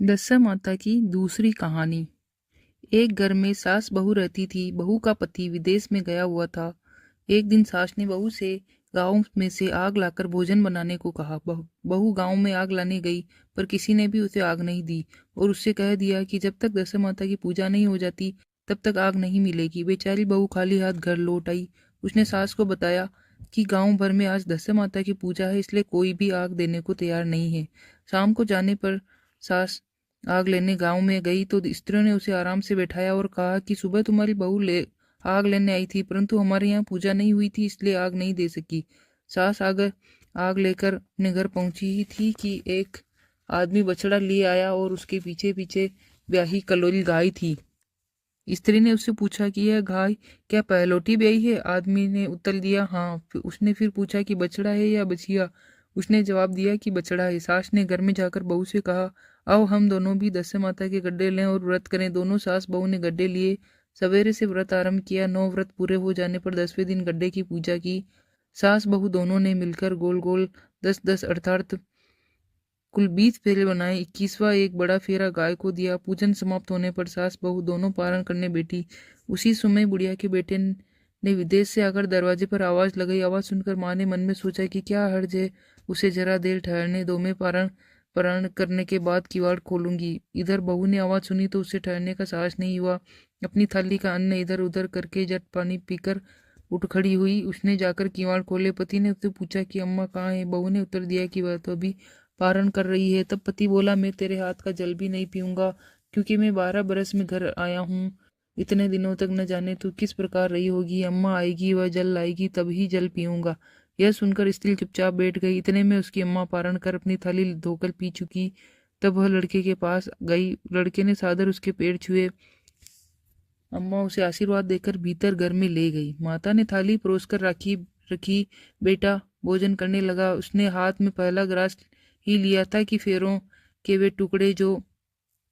दस्सा माता की दूसरी कहानी। एक घर में सास बहू रहती थी। बहू का पति विदेश में गया हुआ था। एक दिन सास ने बहू से गांव में से आग लाकर भोजन बनाने को कहा। बहू गांव में आग लाने गई, पर किसी ने भी उसे आग नहीं दी और उससे कह दिया कि जब तक दशा माता की पूजा नहीं हो जाती तब तक आग नहीं मिलेगी। बेचारी बहू खाली हाथ घर लौट आई। उसने सास को बताया कि गांव भर में आज दशा माता की पूजा है, इसलिए कोई भी आग देने को तैयार नहीं है। शाम को जाने पर सास आग लेने गांव में गई तो स्त्रियों ने उसे आराम से बैठाया और कहा कि सुबह तुम्हारी बहू ले आग लेने आई थी, परंतु हमारे यहाँ पूजा नहीं हुई थी, इसलिए आग नहीं दे सकी। सास आग लेकर अपने घर पहुंची ही थी कि एक आदमी बछड़ा लिए आया और उसके पीछे पीछे ब्याही कलोल गाय थी। स्त्री ने उससे पूछा कि यह गाय क्या पहलौठी ब्याई है? आदमी ने उत्तर दिया हाँ। उसने फिर पूछा कि बछड़ा है या बछिया? उसने जवाब दिया कि बछड़ा है। सास ने घर में जाकर बहू से कहा, आओ हम दोनों भी दशा माता के गड्ढे लें और व्रत करें। दोनों सास बहू ने गड्ढे लिए। सवेरे से व्रत आरंभ किया। 9 व्रत पूरे हो जाने पर 10वें दिन गड्ढे की पूजा की। सास बहू दोनों ने मिलकर गोल गोल 10-10 अर्थात कुल 20 फेरे बनाए। 21वां एक बड़ा फेरा गाय को दिया। पूजन समाप्त होने पर सास बहू दोनों पारण करने बैठी। उसी समय बुढ़िया के बेटे ने विदेश से आकर दरवाजे पर आवाज लगाई। आवाज सुनकर माँ ने मन में सोचा कि क्या हर्ज है, उसे जरा देर ठहरने दो, मैं पारण पारण करने के बाद किवाड़ खोलूंगी। इधर बहू ने आवाज सुनी तो उसे ठहरने का साहस नहीं हुआ। अपनी थाली का अन्न इधर उधर करके झट पानी पीकर उठ खड़ी हुई। उसने जाकर किवाड़ खोले। पति ने उससे पूछा कि अम्मा कहाँ है? बहू ने उत्तर दिया कि वह तो अभी पारण कर रही है। तब पति बोला, मैं तेरे हाथ का जल भी नहीं पीऊंगा, क्योंकि मैं 12 बरस में घर आया हूँ। इतने दिनों तक न जाने तू किस प्रकार रही होगी। अम्मा आएगी, वह जल लाएगी, तभी जल पीऊंगा। यह सुनकर स्त्री चुपचाप बैठ गई। इतने में उसकी अम्मा पारण कर अपनी थाली धोकर पी चुकी। तब वह लड़के के पास गई। लड़के ने सादर उसके पैर छुए। अम्मा उसे आशीर्वाद देकर भीतर घर में ले गई। माता ने थाली परोस कर रखी। बेटा भोजन करने लगा। उसने हाथ में पहला ग्रास ही लिया था कि फेरों के वे टुकड़े जो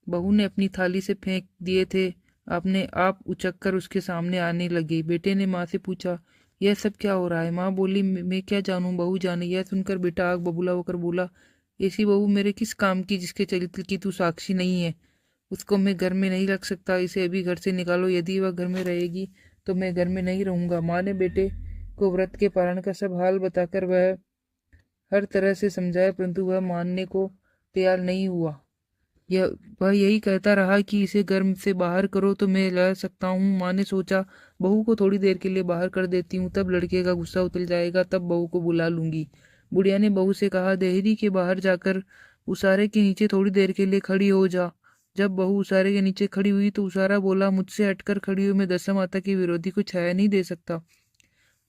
बहू ने अपनी थाली से फेंक दिए थे अपने आप उचक कर उसके सामने आने लगे। बेटे ने माँ से पूछा, यह सब क्या हो रहा है? माँ बोली, मैं क्या जानूं, बहू जाने। यह सुनकर बेटा आग बबूला होकर बोला, ऐसी बहू मेरे किस काम की जिसके चरित्र की तू साक्षी नहीं है? उसको मैं घर में नहीं रख सकता। इसे अभी घर से निकालो। यदि वह घर में रहेगी तो मैं घर में नहीं रहूंगा। माँ ने बेटे को व्रत के पारण का सब हाल बताकर वह हर तरह से समझाया, परंतु वह मानने को तैयार नहीं हुआ। यह वह यही कहता रहा कि इसे घर से बाहर करो तो मैं ला सकता हूँ। माँ ने सोचा, बहू को थोड़ी देर के लिए बाहर कर देती हूँ, तब लड़के का गुस्सा उतर जाएगा, तब बहू को बुला लूंगी। बुढ़िया ने बहू से कहा, देहरी के बाहर जाकर उसारे के नीचे थोड़ी देर के लिए खड़ी हो जा। जब बहू उसारे के नीचे खड़ी हुई तो उसारा बोला, मुझसे हटकर खड़ी हुई मैं दशा माता के विरोधी को छाया नहीं दे सकता।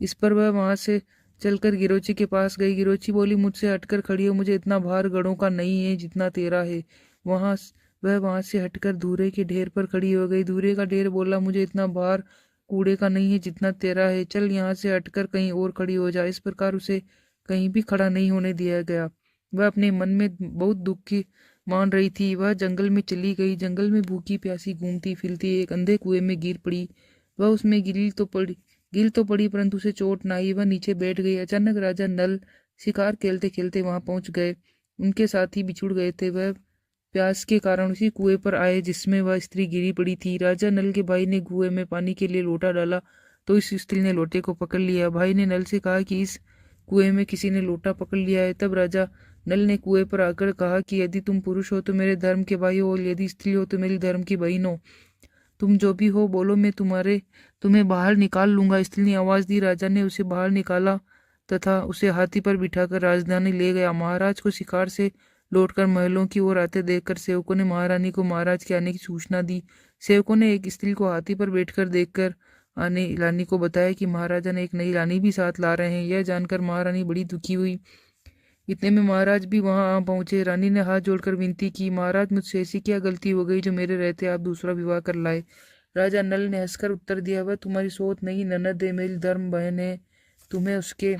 इस पर वह वहां से चलकर गिरोची के पास गई। गिरोची बोली, मुझसे हटकर खड़ी हो, मुझे इतना भार गड़ों का नहीं है जितना तेरा है। वहां वह वहां से हटकर धूरे के ढेर पर खड़ी हो गई। धूरे का ढेर बोला, मुझे इतना भार कूड़े का नहीं है जितना तेरा है, चल यहाँ से हटकर कहीं और खड़ी हो जा। इस प्रकार उसे कहीं भी खड़ा नहीं होने दिया गया। वह अपने मन में बहुत दुखी मान रही थी। वह जंगल में चली गई। जंगल में भूखी प्यासी घूमती फिरती एक अंधे कुएं में गिर पड़ी। वह उसमें गिर तो पड़ी, परंतु उसे चोट न आई। वह नीचे बैठ गई। अचानक राजा नल शिकार खेलते खेलते वहां पहुंच गए। उनके साथी बिछुड़ गए थे। वह प्यास के कारण उसी कुएं पर आए जिसमें वह स्त्री गिरी पड़ी थी। राजा नल के भाई ने कुएं में पानी के लिए लोटा डाला तो इस स्त्री ने लोटे को पकड़ लिया। भाई ने नल से कहा कि इस कुएं में किसी ने लोटा पकड़ लिया है। तब राजा नल ने कुएं पर आकर कहा कि यदि तुम पुरुष हो तो मेरे धर्म के भाई हो, और यदि स्त्री हो तो मेरी धर्म की बहन हो। तुम जो भी हो बोलो, मैं तुम्हें बाहर निकाल लूंगा। स्त्री ने आवाज दी। राजा ने उसे बाहर निकाला तथा उसे हाथी पर बिठाकर राजधानी ले गया। महाराज को शिकार से लौटकर महलों की ओर आते देखकर सेवकों ने महारानी को महाराज के आने की सूचना दी। सेवकों ने एक स्त्री को हाथी पर बैठकर देखकर आने रानी को बताया कि महाराजा ने एक नई रानी भी साथ ला रहे हैं। यह जानकर महारानी बड़ी दुखी हुई। इतने में महाराज भी वहां आ पहुंचे। रानी ने हाथ जोड़कर विनती की, महाराज मुझसे ऐसी क्या गलती हो गई जो मेरे रहते आप दूसरा विवाह कर लाए? राजा नल ने हंसकर उत्तर दिया, वह तुम्हारी सोच नहीं ननद है, मेरी धर्म बहन है। तुम्हें उसके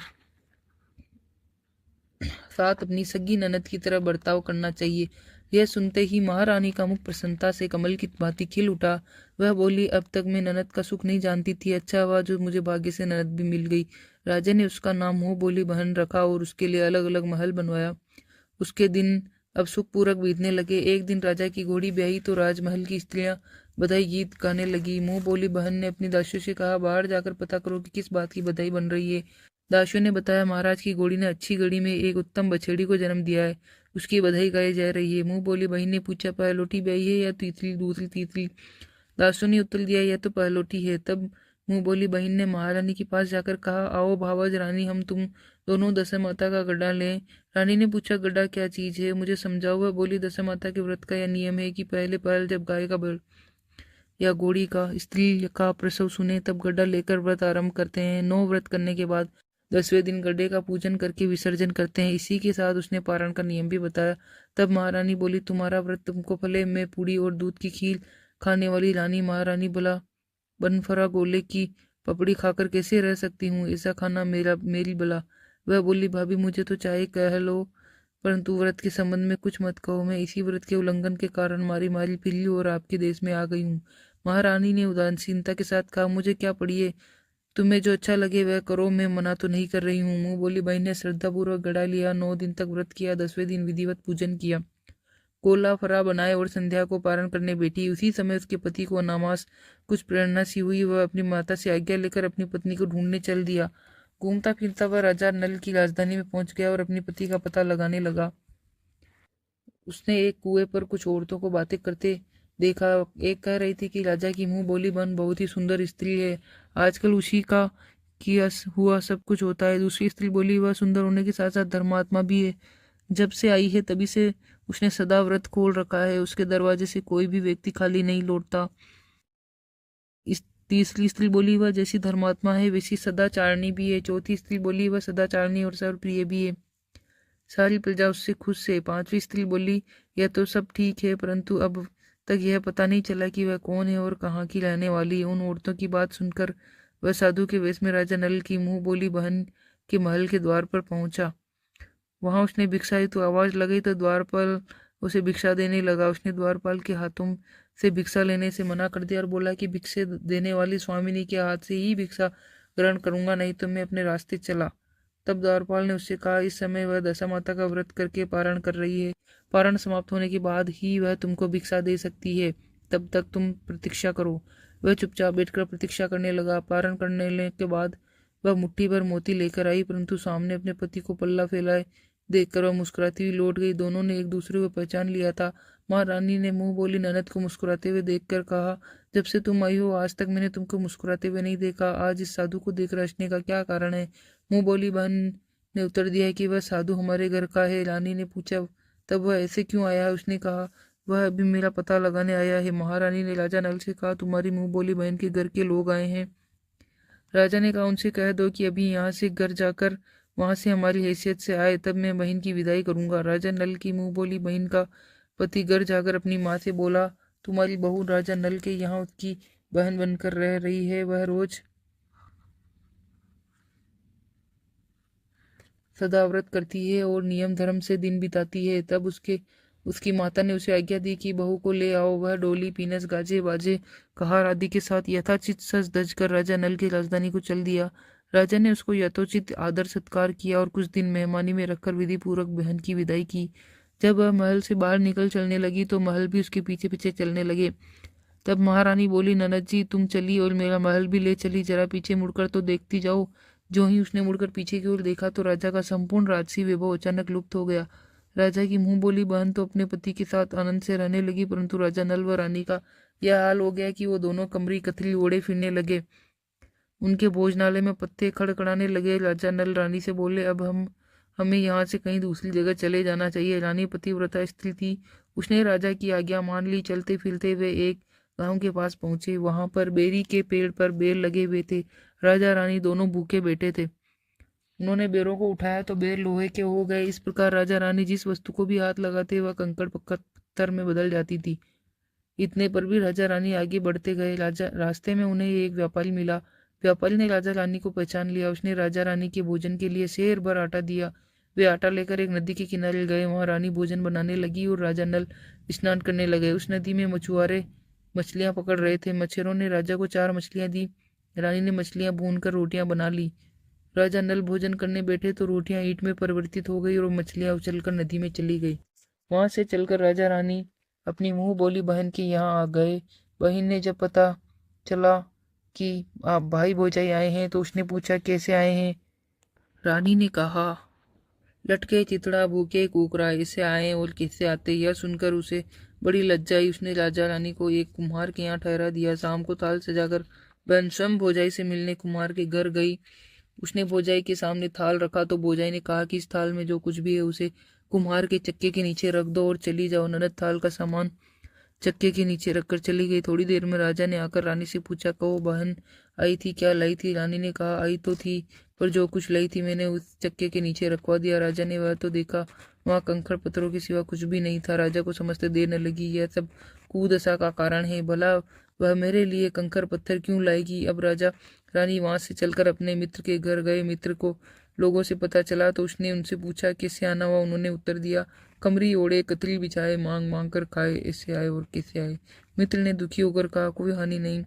साथ अपनी सगी ननद की तरह बर्ताव करना चाहिए। यह सुनते ही महारानी का मुख प्रसन्नता से कमल की भांति खिल उठा। वह बोली, अब तक मैं ननद का सुख नहीं जानती थी, अच्छा हुआ जो मुझे भाग्य से ननद भी मिल गई। राजा ने उसका नाम मुंह बोली बहन रखा और उसके लिए अलग अलग महल बनवाया। उसके दिन अब सुखपूर्वक बीतने लगे। एक दिन राजा की घोड़ी ब्याही तो राजमहल की स्त्रियां बधाई गीत गाने लगी। मुंह बोली बहन ने अपनी दासियों से कहा, बाहर जाकर पता करो कि किस बात की बधाई बन रही है। दासियों ने बताया, महाराज की घोड़ी ने अच्छी घड़ी में एक उत्तम बछेड़ी को जन्म दिया है, उसकी बधाई गाई जा रही है। मुंह बोली बहन ने पूछा, पहलोटी ब्याही है या तीसरी दूसरी तीसरी? दासियों ने उत्तर दिया, यह तो पहलोटी है। तब मुंह बोली बहन ने महारानी के पास जाकर कहा, आओ भावज रानी, हम तुम दोनों दशा माता का गड्ढा लें। रानी ने पूछा, गड्ढा क्या चीज है, मुझे समझाओ। वह बोली, दशा माता के व्रत का यह नियम है कि पहले पहल जब गाय का या घोड़ी का स्त्री का प्रसव सुने तब गड्ढा लेकर व्रत आरंभ करते हैं। 9 व्रत करने के बाद 10वें दिन गड्ढे का पूजन करके विसर्जन करते हैं। इसी के साथ उसने पारण का नियम भी बताया। तब महारानी बोली, तुम्हारा व्रत तुमको फले। मैं पूड़ी और दूध की खीर खाने वाली रानी महारानी बोला, बनफरा गोले की पपड़ी खाकर कैसे रह सकती हूँ, ऐसा खाना मेरी बला। वह बोली, भाभी मुझे तो चाहे कह लो, परंतु व्रत के संबंध में कुछ मत कहो। मैं इसी व्रत के उल्लंघन के कारण मारी मारी फिरली और आपके देश में आ गई हूँ। महारानी ने उदासीनता के साथ कहा, मुझे क्या पड़ी है, तुम्हें जो अच्छा लगे वह करो, मैं मना तो नहीं कर रही हूँ। मुंह बोली बहन ने श्रद्धापूर्वक गड़ा लिया। 9 दिन तक व्रत किया। 10वें दिन विधिवत पूजन किया, कोला फरा बनाए और संध्या को पारण करने बैठी। उसी समय उसके पति को अनामास कुछ प्रेरणा सी हुई। वह अपनी माता से आज्ञा लेकर अपनी पत्नी को ढूंढने चल दिया। घूमता फिरता वह राजा नल की राजधानी में पहुंच गया और अपने पति का पता लगाने लगा। उसने एक कुएं पर कुछ औरतों को बातें करते देखा। एक कह रही थी कि राजा की मुंह बोली बहन बहुत ही सुंदर स्त्री है, आजकल उसी का किया हुआ सब कुछ होता है। दूसरी स्त्री बोली, वह सुंदर होने के साथ साथ धर्मात्मा भी है, जब से आई है तभी से उसने सदा व्रत खोल रखा है, उसके दरवाजे से कोई भी व्यक्ति खाली नहीं लौटता। इस तीसरी स्त्री बोली, वह जैसी धर्मात्मा है वैसी सदाचारणी भी है। चौथी स्त्री बोली, वह सदाचारणी और सर्वप्रिय भी है, सारी प्रजा उससे खुश है। पांचवी स्त्री बोली, यह तो सब ठीक है, परंतु अब तक यह पता नहीं चला कि वह कौन है और कहाँ की रहने वाली है। उन औरतों की बात सुनकर वह साधु के वेश में राजा नल की मुंह बोली बहन के महल के द्वार पर पहुंचा। वहां उसने भिक्षा हेतु आवाज लगाई तो द्वारपाल उसे भिक्षा देने लगा। उसने द्वारपाल के हाथों से भिक्षा लेने से मना कर दिया और बोला कि भिक्षे देने वाली स्वामिनी के हाथ से ही भिक्षा ग्रहण करूंगा, नहीं तो मैं अपने रास्ते चला। तब द्वारपाल ने उससे कहा, इस समय वह दशा माता का व्रत करके पारण कर रही है, पारण समाप्त होने के बाद ही वह तुमको भिक्षा दे सकती है, तब तक तुम प्रतीक्षा करो। वह चुपचाप बैठकर प्रतीक्षा करने लगा। पारण करने के बाद वह मुट्ठी भर मोती लेकर आई, परंतु सामने अपने पति को पल्ला फैलाए देखकर वह मुस्कुराती हुई लौट गई। दोनों ने एक दूसरे को पहचान लिया था। महारानी ने मुंह बोली ननद को मुस्कुराते हुए देखकर कहा, जब से तुम आई हो आज तक मैंने तुमको मुस्कुराते हुए नहीं देखा, आज इस साधु को देख हंसने का क्या कारण है? मुंह बोली बहन ने उत्तर दिया कि वह साधु हमारे घर का है। रानी ने पूछा, तब वह ऐसे क्यों आया है? उसने कहा, वह अभी मेरा पता लगाने आया है। महारानी ने राजा नल से कहा, तुम्हारी मुंह बोली बहन के घर के लोग आए हैं। राजा ने कहा, उनसे कह दो कि अभी यहाँ से घर जाकर वहां से हमारी हैसियत से आए, तब मैं बहन की विदाई करूंगा। राजा नल की मुंह बोली बहन का पति घर जाकर अपनी माँ से बोला, तुम्हारी बहू राजा नल के यहाँ उसकी बहन बनकर रह रही है, वह रोज सदाव्रत करती है और नियम धर्म से दिन बिताती है। तब उसकी माता ने उसे आज्ञा दी कि बहू को ले आओ। वह डोली पीनस गाजे बाजे कहार आदि के साथ यथाचित सज धज कर राजा नल की राजधानी को चल दिया। राजा ने उसको यथोचित आदर सत्कार किया और कुछ दिन मेहमानी में रखकर विधि पूर्वक बहन की विदाई की। जब वह महल से बाहर निकल चलने लगी तो महल भी उसके पीछे पीछे चलने लगे। तब महारानी बोली, ननद जी तुम चली और मेरा महल भी ले चली, जरा पीछे मुड़कर तो देखती जाओ। जो ही उसने मुड़कर पीछे की ओर देखा तो राजा का संपूर्ण राजसी वैभव अचानक लुप्त हो गया। राजा की मुंह बोली बहन तो अपने पति के साथ आनंद से रहने लगी, परंतु राजा नल व रानी का यह हाल हो गया कि वो दोनों कमरी कथली ओढ़े फिरने लगे। उनके भोजनालय में पत्ते खड़खड़ाने लगे। राजा नल रानी से बोले, अब हमें यहाँ से कहीं दूसरी जगह चले जाना चाहिए। रानी पतिव्रता स्त्री थी, उसने राजा की आज्ञा मान ली। चलते फिरते वे एक गांव के पास पहुंचे। वहां पर बेरी के पेड़ पर बेर लगे हुए थे। राजा रानी दोनों भूखे बैठे थे। उन्होंने बेरों को उठाया तो बेर लोहे के हो गए। इस प्रकार राजा रानी जिस वस्तु को भी हाथ लगाते वह कंकड़ पत्थर में बदल जाती थी। इतने पर भी राजा रानी आगे बढ़ते गए। रास्ते में उन्हें एक व्यापारी मिला। व्यापारी ने राजा रानी को पहचान लिया। उसने राजा रानी के भोजन के लिए शेर भर आटा दिया। वे आटा लेकर एक नदी के किनारे गए। वहां रानी भोजन बनाने लगी और राजा नल स्नान करने लगे। उस नदी में मछुआरे मछलियां पकड़ रहे थे। मच्छरों ने राजा को 4 मछलियां दी। रानी ने मछलियां भूनकर रोटियां बना ली। राजा नल भोजन करने बैठे तो रोटियां ईंट में परिवर्तित हो गई और मछलियां उछलकर नदी में चली गई। वहां से चलकर राजा रानी अपनी मुंह बोली बहन के यहाँ आ गए। बहन ने जब पता चला कि आप भाई भौजाई आए हैं तो उसने पूछा कैसे आए हैं। रानी ने कहा लटके चितड़ा भूखे कुकरा ऐसे आए और कैसे आते। यह सुनकर उसे बड़ी लज्जा आई। उसने राजा रानी को एक कुम्हार के यहाँ ठहरा दिया। शाम को थाल सजाकर बहन स्वयं भौजाई से मिलने कुम्हार के घर गई। उसने भौजाई के सामने थाल रखा तो भौजाई ने कहा कि इस थाल में जो कुछ भी है उसे कुम्हार के चक्के के नीचे रख दो और चली जाओ। ननद थाल का सामान चक्के के नीचे रखकर चली गई। थोड़ी देर में राजा ने आकर रानी से पूछा कहो बहन आई थी, क्या लाई थी। रानी ने कहा आई तो थी पर जो कुछ लाई थी मैंने उस चक्के के नीचे रखवा दिया। राजा ने वह तो देखा वहाँ कंकड़ पत्थरों के सिवा कुछ भी नहीं था। राजा को समझते देर न लगी यह सब कुदशा का कारण है। भला वह मेरे लिए कंकड़ पत्थर क्यों लाएगी। अब राजा रानी वहां से चलकर अपने मित्र के घर गए। मित्र को लोगों से पता चला तो उसने उनसे पूछा कैसे आना हुआ। उन्होंने उत्तर दिया कमरी ओढ़े कतरी बिछाए मांग मांग कर खाए ऐसे आए और कैसे आए। मित्र ने दुखी होकर कहा कोई हानि नहीं,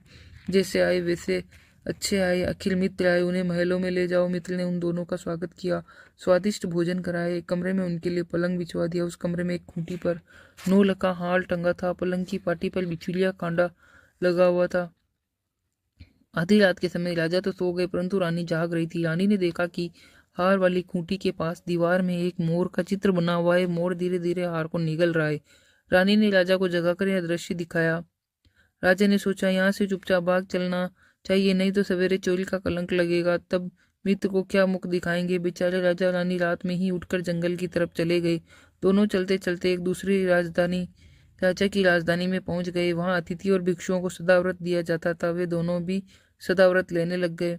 जैसे आए वैसे अच्छे आए। अखिल मित्र आए, उन्हें महलों में ले जाओ। मित्र ने उन दोनों का स्वागत किया, स्वादिष्ट भोजन कराए। एक कमरे में उनके लिए पलंग बिछवा दिया। उस कमरे में एक खूंटी पर 9 लका हाल टंगा था। पलंग की पाटी पर बिचुलिया कांडा लगा हुआ था। आधी रात के समय राजा तो सो गए परंतु रानी जाग रही थी। रानी ने देखा कि हार वाली खूंटी के पास दीवार में एक मोर का चित्र बना हुआ है। मोर धीरे धीरे हार को निगल रहा है। रानी ने राजा को जगाकर यह दृश्य दिखाया। राजा ने सोचा यहाँ से चुपचाप भाग चलना चाहिए, नहीं तो सवेरे चोरी का कलंक लगेगा। तब मित्र को क्या मुख दिखाएंगे। बेचारे राजा रानी रात में ही उठकर जंगल की तरफ चले गए। दोनों चलते चलते एक दूसरी राजधानी राजा की राजधानी में पहुंच गए। वहां अतिथि और भिक्षुओं को सदाव्रत दिया जाता था। वे दोनों भी सदाव्रत लेने लग गए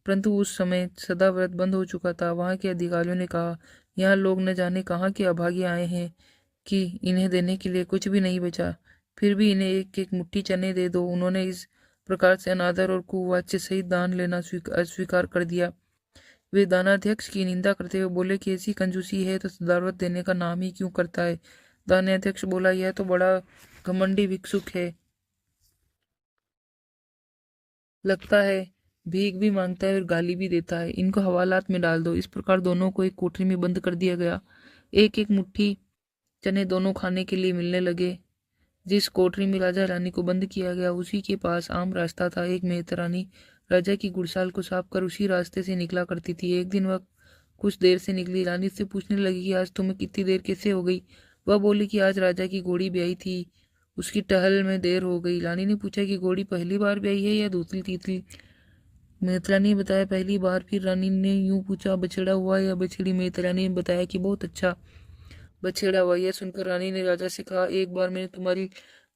परंतु उस समय सदाव्रत बंद हो चुका था। वहां के अधिकारियों ने कहा यहाँ लोग न जाने कहाँ के अभागे आए हैं कि इन्हें देने के लिए कुछ भी नहीं बचा, फिर भी इन्हें एक एक मुट्ठी चने दे दो। उन्होंने इस प्रकार से अनादर और कुवाच्य सहित दान लेना अस्वीकार कर दिया। वे दानाध्यक्ष की निंदा करते हुए बोले कि ऐसी कंजूसी है तो सदाव्रत देने का नाम ही क्यों करता है। दानाध्यक्ष बोला यह तो बड़ा घमंडी भिक्षुक है, लगता है भीख भी मांगता है और गाली भी देता है। इनको हवालात में डाल दो। इस प्रकार दोनों को एक कोठरी में बंद कर दिया गया। एक एक मुट्ठी चने दोनों खाने के लिए मिलने लगे। जिस कोठरी में राजा रानी को बंद किया गया उसी के पास आम रास्ता था। एक मेहतरानी राजा की गुड़साल को साफ कर उसी रास्ते से निकला करती थी। एक दिन वह कुछ देर से निकली। रानी से पूछने लगी कि आज तुम्हें कितनी देर कैसे हो गई। वह बोली कि आज राजा की घोड़ी ब्याई थी, उसकी टहल में देर हो गई। रानी ने पूछा कि घोड़ी पहली बार ब्याई है या दूसरी तीसरी। मेहतरानी ने बताया पहली बार। फिर रानी ने यूं पूछा बछड़ा हुआ या बछड़ी। मेहतरानी ने बताया कि बहुत अच्छा बछड़ा हुआ। यह सुनकर रानी ने राजा से कहा एक बार मैंने तुम्हारी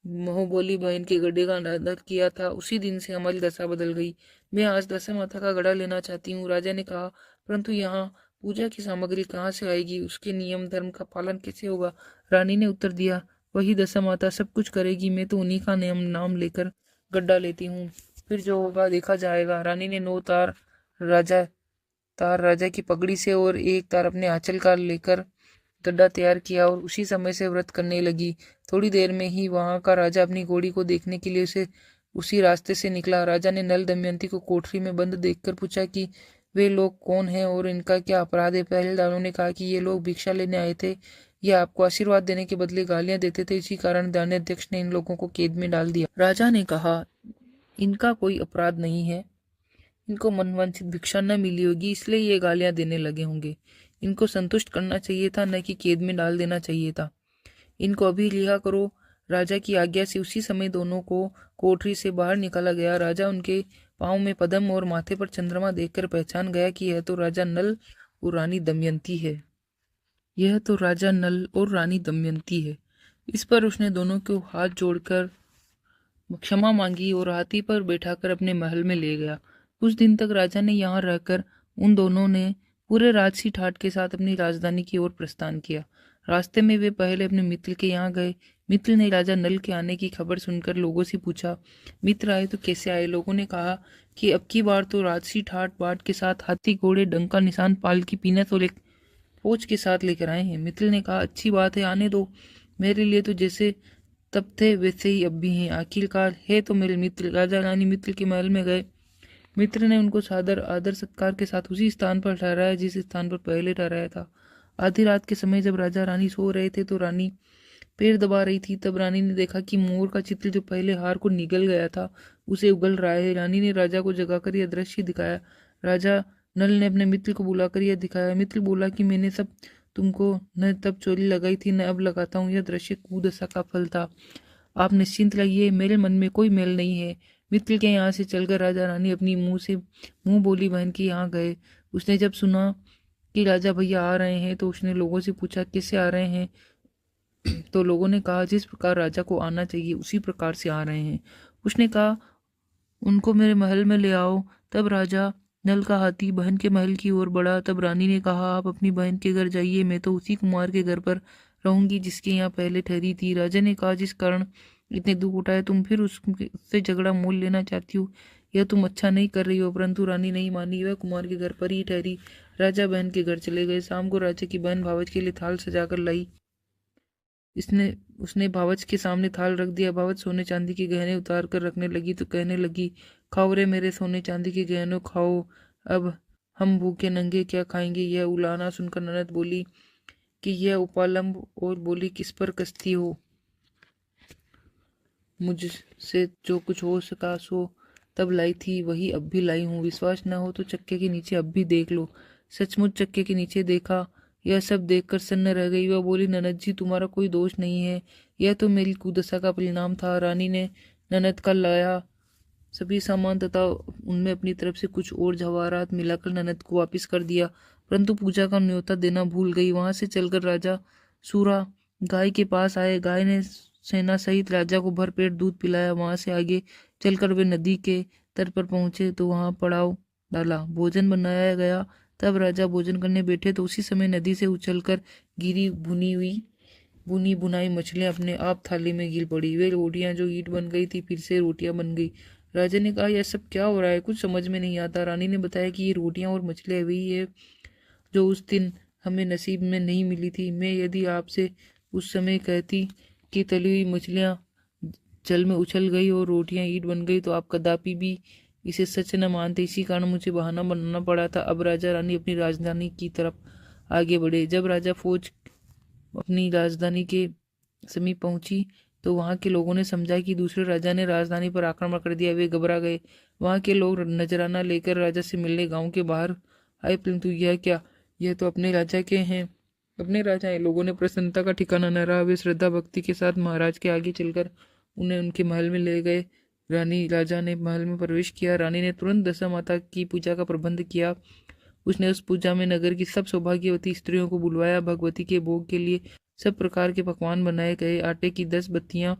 मोह बोली बहन के गड्ढे का आदर किया था, उसी दिन से हमारी दशा बदल गई। मैं आज दशा माता का गड़ा लेना चाहती हूँ। राजा ने कहा परंतु यहाँ पूजा की सामग्री कहाँ से आएगी, उसके नियम धर्म का पालन कैसे होगा। रानी ने उत्तर दिया वही दशा माता सब कुछ करेगी, मैं तो उन्हीं का नाम लेकर गड्ढा लेती हूँ, फिर जो होगा देखा जाएगा। रानी ने 9 तार राजा की पगड़ी से और एक तार अपने आंचल का लेकर गड्ढा तैयार किया और उसी समय से व्रत करने लगी। थोड़ी देर में ही वहां का राजा अपनी घोड़ी को देखने के लिए उसी रास्ते से निकला। राजा ने नल दमयंती को कोठरी में बंद देखकर पूछा कि वे लोग कौन हैं और इनका क्या अपराध है। पहरेदारों ने कहा कि ये लोग भिक्षा लेने आए थे, ये आपको आशीर्वाद देने के बदले गालियां देते थे, इसी कारण दानाध्यक्ष ने इन लोगों को कैद में डाल दिया। राजा ने कहा इनका कोई अपराध नहीं है, इनको मनवांछित भिक्षा न मिली होगी इसलिए ये गालियां देने लगे होंगे। इनको संतुष्ट करना चाहिए था, न कि कैद में डाल देना चाहिए था। इनको अभी रिहा करो। राजा की आज्ञा से उसी समय दोनों को कोठरी से बाहर निकाला गया। राजा उनके पांव में पद्म और माथे पर चंद्रमा देखकर पहचान गया कि यह तो राजा नल और रानी दमयंती है। यह तो राजा नल और रानी दमयंती है। इस पर उसने दोनों को हाथ जोड़कर क्षमा मांगी और हाथी पर बैठाकर अपने महल में ले गया। कुछ दिन तक राजा ने यहाँ रहकर उन दोनों ने पूरे राजसी ठाट के साथ अपनी राजधानी की ओर प्रस्थान किया। रास्ते में वे पहले अपने मित्र के यहाँ गए। मित्र ने राजा नल के आने की खबर सुनकर लोगों से पूछा मित्र आए तो कैसे आए। लोगों ने कहा कि अब की बार तो राजसी ठाट बाट के साथ हाथी घोड़े डंका निशान पाल की पीनत और एक फौज के साथ लेकर आए हैं। मित्र ने कहा अच्छी बात है, आने दो। मेरे लिए तो जैसे तब थे वैसे ही अब भी हैं, आखिरकार है तो मेरे मित्र। राजा रानी मित्र के महल में गए। मित्र ने उनको सादर आदर सत्कार के साथ उसी स्थान पर ठहराया जिस स्थान पर पहले ठहराया था। आधी रात के समय जब राजा रानी सो रहे थे तो रानी पैर दबा रही थी। तब रानी ने देखा कि मोर का चित्र जो पहले हार को निगल गया था उसे उगल रहा है। रानी ने राजा को जगाकर यह दृश्य दिखाया। राजा नल ने अपने मित्र को बुलाकर यह दिखाया। मित्र बोला कि मैंने सब तुमको न तब चोरी लगाई थी न अब लगाता हूँ। यह दृश्य कुदशा का फल था। आप निश्चिंत रहिए, मेरे मन में कोई मेल नहीं है। मित्र के यहाँ से चलकर राजा रानी अपनी मुंह बोली बहन के यहाँ गए। उसने जब सुना कि राजा भैया आ रहे हैं तो उसने लोगों से पूछा कैसे आ रहे हैं। तो लोगों ने कहा जिस प्रकार राजा को आना चाहिए उसी प्रकार से आ रहे हैं। उसने कहा उनको मेरे महल में ले आओ। तब राजा नल का हाथी बहन के महल की ओर बढ़ा। तब रानी ने कहा आप अपनी बहन के घर जाइए, मैं तो उसी कुमार के घर पर रहूंगी जिसके यहाँ पहले ठहरी थी। राजा ने कहा जिस कारण इतने दुख उठाए तुम फिर उससे झगड़ा मोल लेना चाहती हो, यह तुम अच्छा नहीं कर रही हो। परंतु रानी नहीं मानी, वह कुमार के घर पर ही ठहरी। राजा बहन के घर चले गए। शाम को राजा की बहन भावच के लिए थाल सजाकर लाई। इसने उसने भावच के सामने थाल रख दिया। भावच सोने चांदी के गहने उतार कर रखने लगी तो कहने लगी खाओ रे मेरे सोने चांदी के गहनों खाओ, अब हम भूखे नंगे क्या खाएंगे। यह उलाना सुनकर ननद बोली कि यह उपालंब और बोली किस पर कसती हो, मुझसे जो कुछ हो सका सो तब लाई थी वही अब भी लाई हूँ। विश्वास न हो तो चक्के के नीचे अब भी देख लो। सचमुच चक्के के नीचे देखा। यह सब देखकर सन्न रह गई। वह बोली ननद जी तुम्हारा कोई दोष नहीं है, यह तो मेरी कुदशा का परिणाम था। रानी ने ननद का लाया सभी सामान तथा उनमें अपनी तरफ से कुछ और जवाहरात मिलाकर ननद को वापस कर दिया, परंतु पूजा का न्योता देना भूल गई। वहां से चलकर राजा सूरा गाय के पास आए। गाय ने सेना सहित राजा को भरपेट दूध पिलाया। वहां से आगे चलकर वे नदी के तट पर पहुंचे तो वहां पड़ाव डाला। भोजन बनाया गया। तब राजा भोजन करने बैठे तो उसी समय नदी से उछलकर गिरी बुनी बुनाई मछलियां अपने आप थाली में गिर पड़ी। वे रोटियां जो ईंट बन गई थी फिर से रोटियां बन गई। राजा ने कहा यह सब क्या हो रहा है, कुछ समझ में नहीं आता। रानी ने बताया कि ये रोटियां और मछलियां वही है जो उस दिन हमें नसीब में नहीं मिली थी। मैं यदि आपसे उस समय कहती कि तली हुई मछलियां जल में उछल गई और रोटियां ईंट बन गई तो आप कदापि भी इसे सच न मानते। इसी कारण मुझे बहाना बनाना पड़ा था। अब राजा रानी अपनी राजधानी की तरफ आगे बढ़े। जब राजा फौज अपनी राजधानी के समीप पहुंची तो वहां के लोगों ने समझा कि दूसरे राजा ने राजधानी पर आक्रमण कर दिया। वे घबरा गए। वहां के लोग नजराना लेकर राजा से मिलने गांव के बाहर आए, परंतु यह क्या, यह तो अपने राजा के हैं, अपने राजा हैं। लोगों ने प्रसन्नता का ठिकाना न रहा। वे श्रद्धा भक्ति के साथ महाराज के आगे चलकर उन्हें उनके महल में ले गए। राजा ने महल में प्रवेश किया। रानी ने तुरंत दशा माता की पूजा का प्रबंध किया। उसने उस पूजा में नगर की सब सौभाग्यवती स्त्रियों को बुलवाया। भगवती के भोग के लिए सब प्रकार के पकवान बनाए गए। आटे की 10 बत्तियां,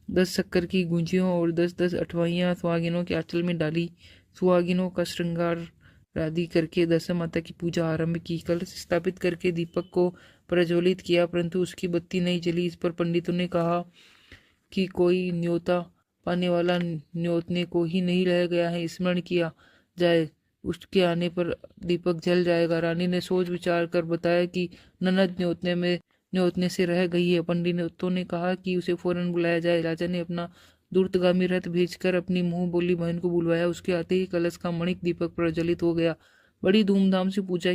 10 शक्कर की गुंजियों और 10-10 अठवाइयाँ सुहागिनों के आंचल में डाली। सुहागिनों का श्रृंगार आदि करके दशा माता की पूजा आरंभ की। कलश स्थापित करके दीपक को प्रज्वलित किया, परंतु उसकी बत्ती नहीं जली। इस पर पंडितों ने कहा कि कोई न्योता पाने वाला न्योतने को ही नहीं रह गया है, स्मरण किया जाए, उसके आने पर दीपक जल जाएगा। रानी ने सोच विचार कर बताया कि ननद न्योतने से रह गई है। पंडितों ने कहा कि उसे फौरन बुलाया जाए। राजा ने अपना दूरगामी रथ भेजकर अपनी मुंह बोली बहन को बुलवाया। उसके आते ही कलश का मणिक दीपक प्रज्वलित हो गया। बड़ी धूमधाम से पूजा